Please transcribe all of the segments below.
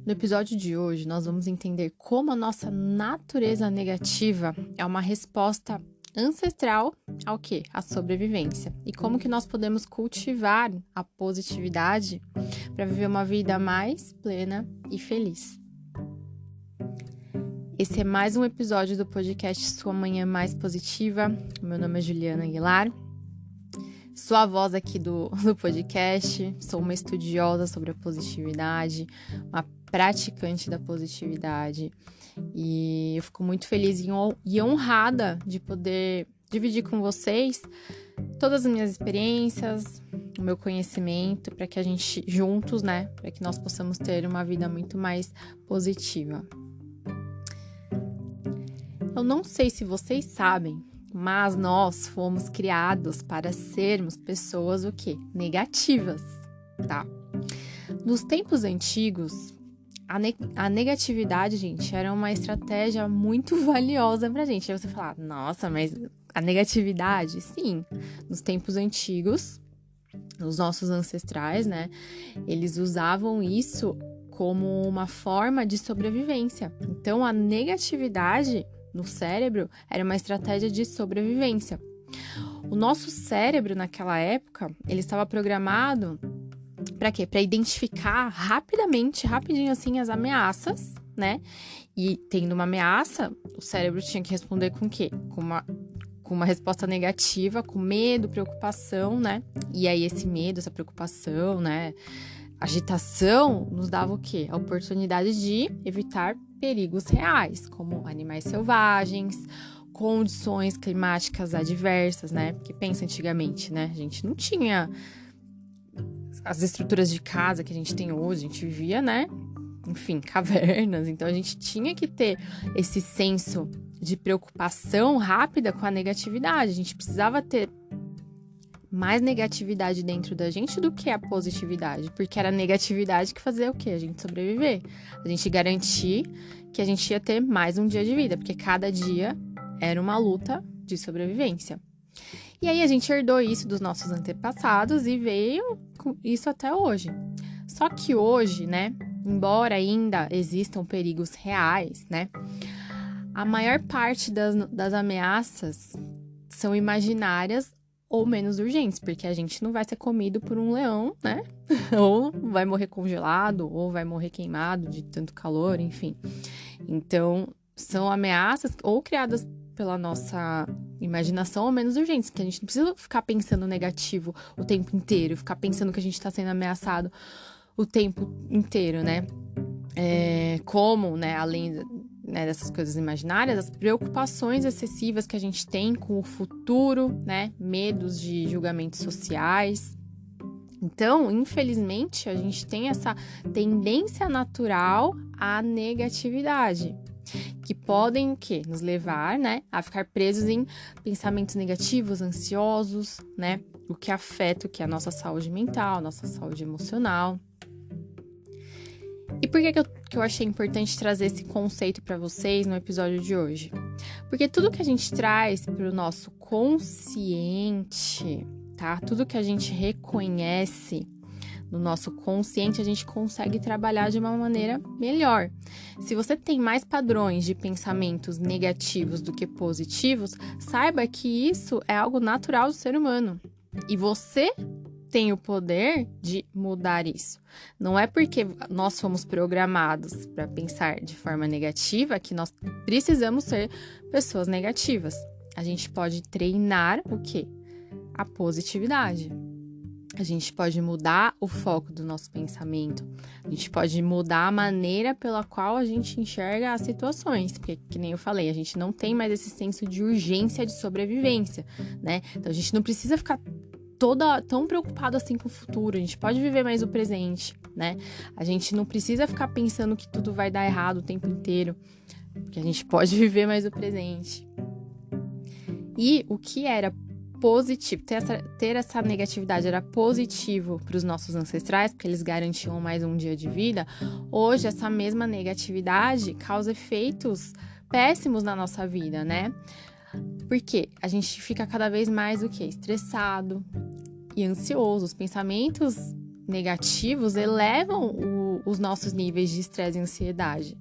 No episódio de hoje, nós vamos entender como a nossa natureza negativa é uma resposta ancestral ao quê? À sobrevivência. E como que nós podemos cultivar a positividade para viver uma vida mais plena e feliz. Esse é mais um episódio do podcast Sua Manhã Mais Positiva. Meu nome é Juliana Aguilar. Sou a voz aqui do podcast, sou uma estudiosa sobre a positividade, uma praticante da positividade e eu fico muito feliz e honrada de poder dividir com vocês todas as minhas experiências, o meu conhecimento, para que a gente juntos, para que nós possamos ter uma vida muito mais positiva. Eu não sei se vocês sabem, mas nós fomos criados para sermos pessoas o quê? Negativas, tá? Nos tempos antigos, a negatividade, gente, era uma estratégia muito valiosa pra gente. Aí você fala, nossa, mas a negatividade? Sim, nos tempos antigos, os nossos ancestrais, eles usavam isso como uma forma de sobrevivência. Então, a negatividade no cérebro era uma estratégia de sobrevivência. O nosso cérebro, naquela época, ele estava programado para quê? Para identificar rapidinho assim, as ameaças, E tendo uma ameaça, o cérebro tinha que responder com o quê? Com uma resposta negativa, com medo, preocupação, E aí esse medo, essa preocupação, agitação, nos dava o quê? A oportunidade de evitar perigos reais, como animais selvagens, condições climáticas adversas, Porque pensa antigamente, a gente não tinha as estruturas de casa que a gente tem hoje, a gente vivia, enfim, cavernas, então a gente tinha que ter esse senso de preocupação rápida com a negatividade, a gente precisava ter mais negatividade dentro da gente do que a positividade, porque era a negatividade que fazia o quê? A gente sobreviver, a gente garantir que a gente ia ter mais um dia de vida, porque cada dia era uma luta de sobrevivência. E aí a gente herdou isso dos nossos antepassados e veio com isso até hoje. Só que hoje, embora ainda existam perigos reais, a maior parte das ameaças são imaginárias ou menos urgentes, porque a gente não vai ser comido por um leão, ou vai morrer congelado, ou vai morrer queimado de tanto calor, enfim. Então, são ameaças ou criadas pela nossa imaginação ou menos urgentes, que a gente não precisa ficar pensando negativo o tempo inteiro, ficar pensando que a gente está sendo ameaçado o tempo inteiro, Como, além dessas coisas imaginárias, as preocupações excessivas que a gente tem com o futuro, medos de julgamentos sociais. Então, infelizmente, a gente tem essa tendência natural à negatividade, que podem o quê? Nos levar, a ficar presos em pensamentos negativos, ansiosos, O que afeta o que? A nossa saúde mental, nossa saúde emocional. E por que eu achei importante trazer esse conceito para vocês no episódio de hoje? Porque tudo que a gente traz para o nosso consciente, tá? Tudo que a gente reconhece no nosso consciente, a gente consegue trabalhar de uma maneira melhor. Se você tem mais padrões de pensamentos negativos do que positivos, saiba que isso é algo natural do ser humano. E você tem o poder de mudar isso. Não é porque nós fomos programados para pensar de forma negativa que nós precisamos ser pessoas negativas. A gente pode treinar o quê? A positividade. A gente pode mudar o foco do nosso pensamento. A gente pode mudar a maneira pela qual a gente enxerga as situações. Porque, que nem eu falei, a gente não tem mais esse senso de urgência de sobrevivência, Então, a gente não precisa ficar tão preocupado assim com o futuro. A gente pode viver mais o presente, A gente não precisa ficar pensando que tudo vai dar errado o tempo inteiro. Porque a gente pode viver mais o presente. E o que era positivo, ter essa negatividade era positivo para os nossos ancestrais, porque eles garantiam mais um dia de vida. Hoje, essa mesma negatividade causa efeitos péssimos na nossa vida, Porque a gente fica cada vez mais o quê? Estressado e ansioso. Os pensamentos negativos elevam os nossos níveis de estresse e ansiedade.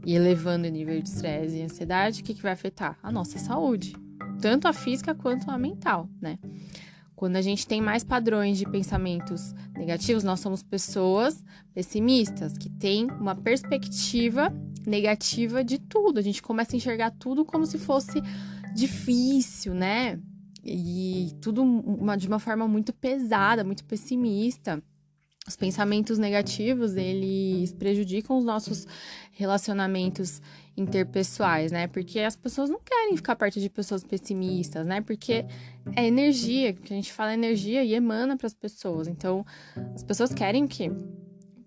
E elevando o nível de estresse e ansiedade, o que vai afetar? A nossa saúde, tanto a física quanto a mental, né? Quando a gente tem mais padrões de pensamentos negativos, nós somos pessoas pessimistas, que têm uma perspectiva negativa de tudo. A gente começa a enxergar tudo como se fosse difícil, né? E tudo de uma forma muito pesada, muito pessimista. Os pensamentos negativos, eles prejudicam os nossos relacionamentos interpessoais, né? Porque as pessoas não querem ficar perto de pessoas pessimistas, né? Porque é energia, que a gente fala energia e emana para as pessoas. Então, as pessoas querem que,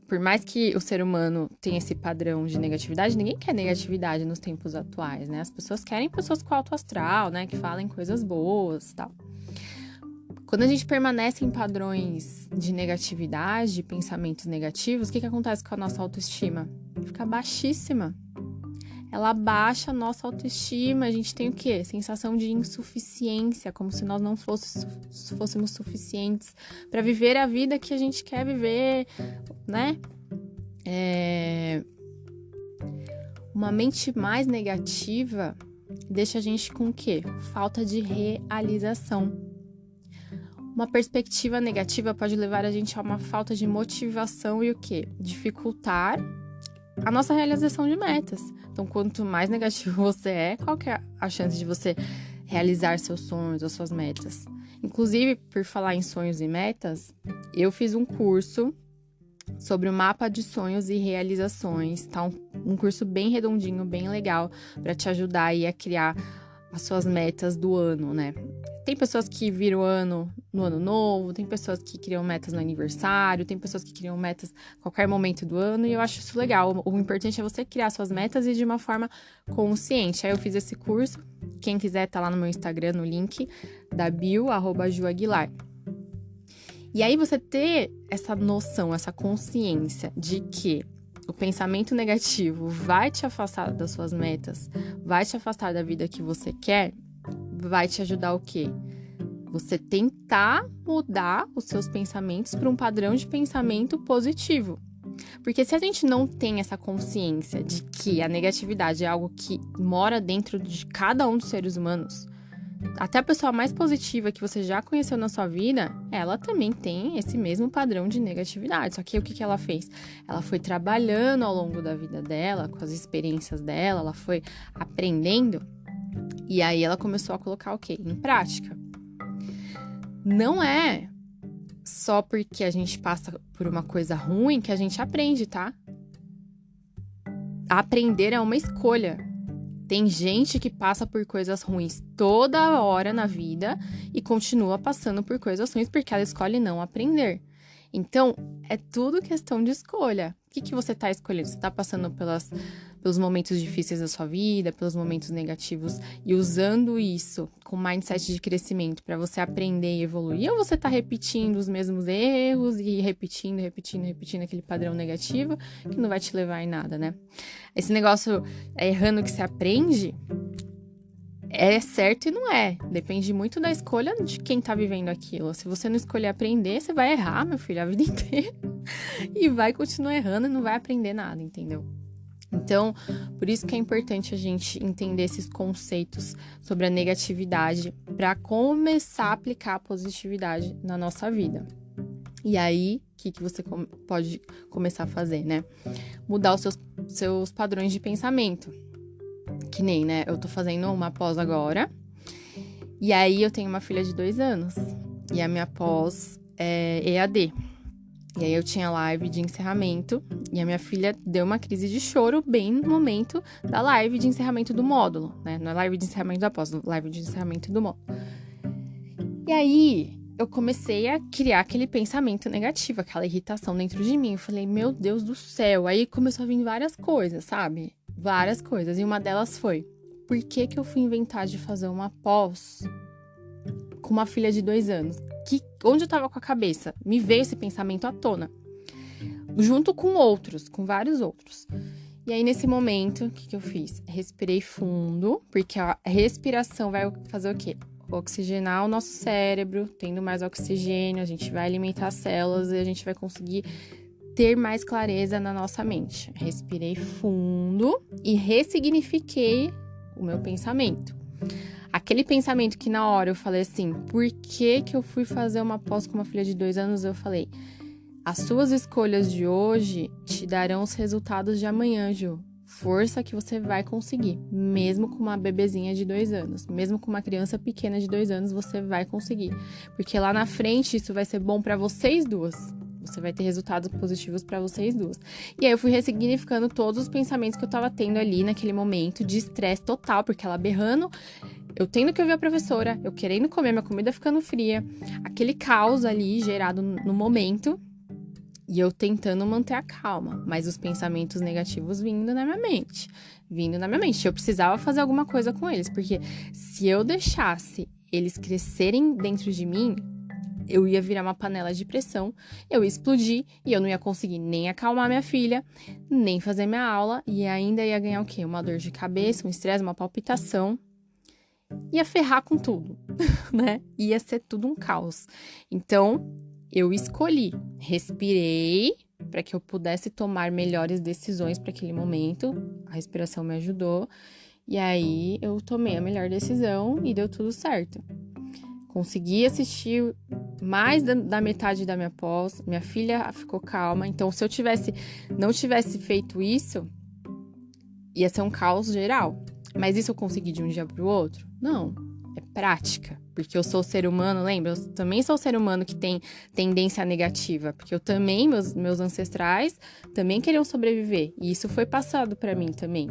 por mais que o ser humano tenha esse padrão de negatividade, ninguém quer negatividade nos tempos atuais, né? As pessoas querem pessoas com alto astral, né? Que falem coisas boas e tal. Quando a gente permanece em padrões de negatividade, de pensamentos negativos, o que acontece com a nossa autoestima? Fica baixíssima. Ela baixa a nossa autoestima, a gente tem o quê? Sensação de insuficiência, como se nós não fôssemos suficientes para viver a vida que a gente quer viver, né? Uma mente mais negativa deixa a gente com o quê? Falta de realização. Uma perspectiva negativa pode levar a gente a uma falta de motivação e o quê? Dificultar a nossa realização de metas. Então, quanto mais negativo você é, qual que é a chance de você realizar seus sonhos ou suas metas? Inclusive, por falar em sonhos e metas, eu fiz um curso sobre o mapa de sonhos e realizações, tá? Um curso bem redondinho, bem legal, para te ajudar aí a criar as suas metas do ano, né? Tem pessoas que viram ano no ano novo, tem pessoas que criam metas no aniversário, tem pessoas que criam metas a qualquer momento do ano, e eu acho isso legal. O importante é você criar suas metas e de uma forma consciente. Aí eu fiz esse curso, quem quiser tá lá no meu Instagram, no link da bio, @juaguilar. E aí você ter essa noção, essa consciência de que o pensamento negativo vai te afastar das suas metas, vai te afastar da vida que você quer, vai te ajudar o quê? Você tentar mudar os seus pensamentos para um padrão de pensamento positivo. Porque se a gente não tem essa consciência de que a negatividade é algo que mora dentro de cada um dos seres humanos, até a pessoa mais positiva que você já conheceu na sua vida, ela também tem esse mesmo padrão de negatividade. Só que o que ela fez? Ela foi trabalhando ao longo da vida dela, com as experiências dela, ela foi aprendendo, e aí ela começou a colocar o quê? Em prática. Não é só porque a gente passa por uma coisa ruim que a gente aprende, tá? Aprender é uma escolha. Tem gente que passa por coisas ruins toda hora na vida e continua passando por coisas ruins porque ela escolhe não aprender. Então, é tudo questão de escolha. O que você está escolhendo? Você está passando pelos momentos difíceis da sua vida, pelos momentos negativos e usando isso com mindset de crescimento para você aprender e evoluir? Ou você está repetindo os mesmos erros e repetindo aquele padrão negativo que não vai te levar em nada, né? Esse negócio errando que se aprende é certo e não é. Depende muito da escolha de quem tá vivendo aquilo. Se você não escolher aprender, você vai errar, meu filho, a vida inteira. E vai continuar errando e não vai aprender nada, entendeu? Então, por isso que é importante a gente entender esses conceitos sobre a negatividade para começar a aplicar a positividade na nossa vida. E aí, o que você pode começar a fazer, né? Mudar os seus padrões de pensamento. Que nem, né? Eu tô fazendo uma pós agora. E aí, eu tenho uma filha de 2 anos. E a minha pós é EAD. E aí, eu tinha live de encerramento. E a minha filha deu uma crise de choro bem no momento da live de encerramento do módulo, né? Não é live de encerramento da pós, live de encerramento do módulo. E aí, eu comecei a criar aquele pensamento negativo, aquela irritação dentro de mim. Eu falei, meu Deus do céu. Aí começou a vir várias coisas, sabe? Várias coisas. E uma delas foi, por que eu fui inventar de fazer uma pós com uma filha de 2 anos? Onde eu tava com a cabeça? Me veio esse pensamento à tona. Junto com outros, com vários outros. E aí, nesse momento, o que eu fiz? Respirei fundo, porque a respiração vai fazer o quê? oxigenar o nosso cérebro, tendo mais oxigênio, a gente vai alimentar as células e a gente vai conseguir ter mais clareza na nossa mente. Respirei fundo e ressignifiquei o meu pensamento. Aquele pensamento que na hora eu falei assim, por que eu fui fazer uma pós com uma filha de 2 anos? Eu falei, as suas escolhas de hoje te darão os resultados de amanhã, Ju. Força que você vai conseguir, mesmo com uma bebezinha de 2 anos, mesmo com uma criança pequena de 2 anos, você vai conseguir. Porque lá na frente isso vai ser bom para vocês duas. Você vai ter resultados positivos para vocês duas. E aí eu fui ressignificando todos os pensamentos que eu tava tendo ali naquele momento de estresse total, porque ela berrando, eu tendo que ouvir a professora, eu querendo comer, minha comida ficando fria, aquele caos ali gerado no momento, e eu tentando manter a calma, mas os pensamentos negativos vindo na minha mente. Eu precisava fazer alguma coisa com eles, porque se eu deixasse eles crescerem dentro de mim, eu ia virar uma panela de pressão, eu ia explodir e eu não ia conseguir nem acalmar minha filha, nem fazer minha aula, e ainda ia ganhar o quê? Uma dor de cabeça, um estresse, uma palpitação. Ia ferrar com tudo, né? Ia ser tudo um caos. Então, eu escolhi, respirei para que eu pudesse tomar melhores decisões para aquele momento. A respiração me ajudou. E aí, eu tomei a melhor decisão e deu tudo certo. Consegui assistir mais da metade da minha pós. Minha filha ficou calma. Então, se eu não tivesse feito isso, ia ser um caos geral. Mas isso eu consegui de um dia para o outro? Não. É prática. Porque eu sou ser humano, lembra? Eu também sou ser humano que tem tendência negativa. Porque eu também, meus ancestrais, também queriam sobreviver. E isso foi passado para mim também.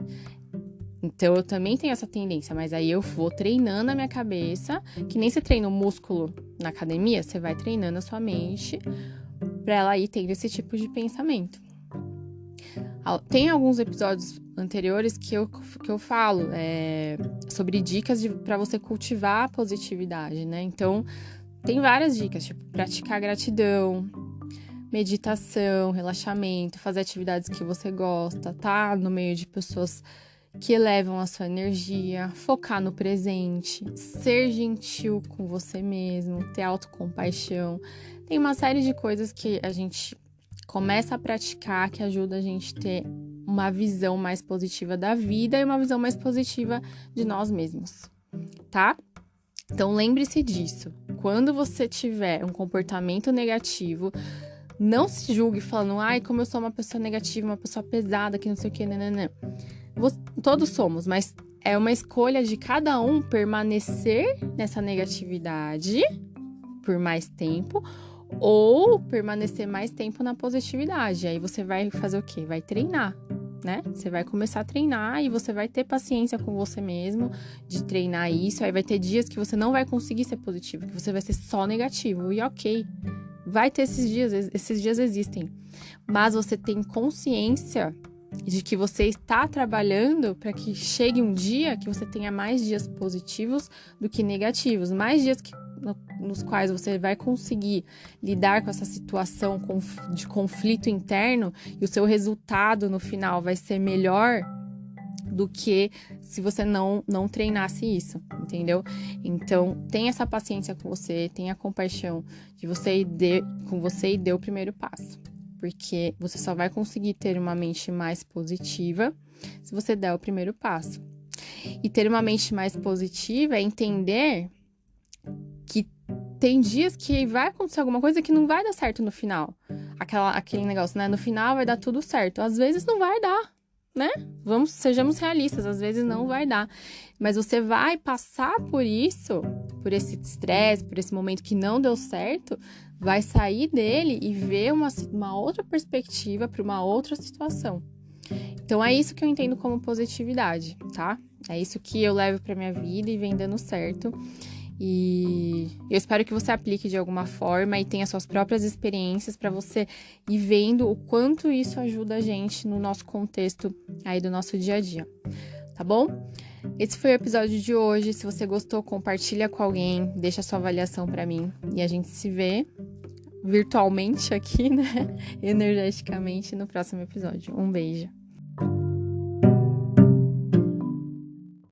Então, eu também tenho essa tendência, mas aí eu vou treinando a minha cabeça, que nem você treina o músculo na academia, você vai treinando a sua mente para ela ir tendo esse tipo de pensamento. Tem alguns episódios anteriores que eu falo sobre dicas para você cultivar a positividade, né? Então, tem várias dicas, tipo, praticar gratidão, meditação, relaxamento, fazer atividades que você gosta, tá no meio de pessoas que elevam a sua energia, focar no presente, ser gentil com você mesmo, ter autocompaixão. Tem uma série de coisas que a gente começa a praticar que ajuda a gente a ter uma visão mais positiva da vida e uma visão mais positiva de nós mesmos, tá? Então, lembre-se disso. Quando você tiver um comportamento negativo, não se julgue falando, ai, como eu sou uma pessoa negativa, uma pessoa pesada, que não sei o que, não. Todos somos, mas é uma escolha de cada um permanecer nessa negatividade por mais tempo ou permanecer mais tempo na positividade. Aí você vai fazer o quê? Vai treinar, né? Você vai começar a treinar e você vai ter paciência com você mesmo de treinar isso. Aí vai ter dias que você não vai conseguir ser positivo, que você vai ser só negativo. E ok, vai ter esses dias existem. Mas você tem consciência de que você está trabalhando para que chegue um dia que você tenha mais dias positivos do que negativos, mais dias nos quais você vai conseguir lidar com essa situação de conflito interno e o seu resultado no final vai ser melhor do que se você não treinasse isso, entendeu? Então, tenha essa paciência com você, tenha compaixão de você com você e dê o primeiro passo. Porque você só vai conseguir ter uma mente mais positiva se você der o primeiro passo. E ter uma mente mais positiva é entender que tem dias que vai acontecer alguma coisa que não vai dar certo no final. Aquele negócio, né? No final vai dar tudo certo. Às vezes não vai dar, né? Sejamos realistas, às vezes não vai dar. Mas você vai passar por isso, por esse estresse, por esse momento que não deu certo, vai sair dele e ver uma outra perspectiva para uma outra situação. Então, é isso que eu entendo como positividade, tá? É isso que eu levo para minha vida e vem dando certo. E eu espero que você aplique de alguma forma e tenha suas próprias experiências para você ir vendo o quanto isso ajuda a gente no nosso contexto aí do nosso dia a dia, tá bom? Esse foi o episódio de hoje. Se você gostou, compartilha com alguém, deixa sua avaliação para mim e a gente se vê virtualmente aqui, né? Energeticamente no próximo episódio. Um beijo.